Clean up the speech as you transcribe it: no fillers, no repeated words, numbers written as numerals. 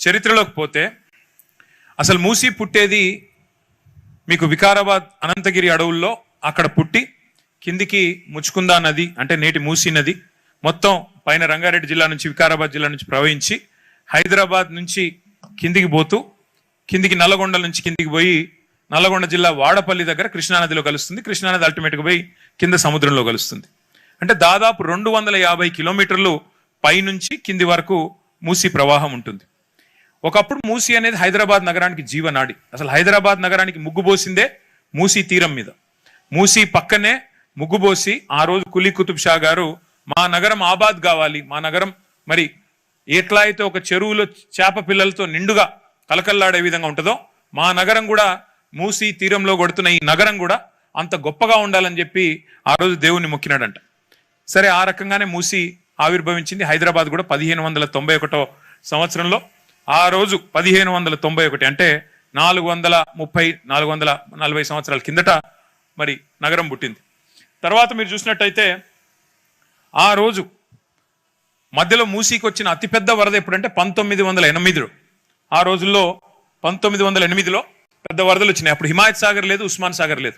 చరిత్రలోకి పోతే అసలు మూసీ పుట్టేది మీకు వికారాబాద్ అనంతగిరి అడవుల్లో అక్కడ పుట్టి కిందికి ముచ్చుకుందా నది అంటే నేటి మూసీ నది మొత్తం పైన రంగారెడ్డి జిల్లా నుంచి వికారాబాద్ జిల్లా నుంచి ప్రవహించి హైదరాబాద్ నుంచి కిందికి పోతూ కిందికి నల్లగొండ నుంచి కిందికి పోయి నల్లగొండ జిల్లా వాడపల్లి దగ్గర కృష్ణానదిలో కలుస్తుంది. కృష్ణానది అల్టిమేట్గా పోయి కింద సముద్రంలో కలుస్తుంది. అంటే దాదాపు 250 కిలోమీటర్లు పైనుంచి కింది వరకు మూసీ ప్రవాహం ఉంటుంది. ఒకప్పుడు మూసీ అనేది హైదరాబాద్ నగరానికి జీవనాడి. అసలు హైదరాబాద్ నగరానికి ముగ్గుపోసిందే మూసీ తీరం మీద. మూసీ పక్కనే ముగ్గుపోసి ఆ రోజు కులీ కుతుబ్ షా గారు మా నగరం ఆబాద్ కావాలి, మా నగరం మరి ఎట్లా అయితే ఒక చెరువులో చేప పిల్లలతో నిండుగా కలకల్లాడే విధంగా ఉంటుందో మా నగరం కూడా మూసీ తీరంలో కొడుతున్న ఈ నగరం కూడా అంత గొప్పగా ఉండాలని చెప్పి ఆ రోజు దేవుణ్ణి మొక్కినాడంట. సరే, ఆ రకంగానే మూసీ ఆవిర్భవించింది. హైదరాబాద్ కూడా 1591 సంవత్సరంలో ఆ రోజు 1591 అంటే 440 సంవత్సరాల కిందట మరి నగరం పుట్టింది. తర్వాత మీరు చూసినట్టయితే ఆ రోజు మధ్యలో మూసీకి వచ్చిన అతిపెద్ద వరద ఎప్పుడంటే 1908. ఆ రోజుల్లో 1908లో పెద్ద వరదలు వచ్చినాయి. అప్పుడు హిమాయత్ సాగర్ లేదు, ఉస్మాన్ సాగర్ లేదు.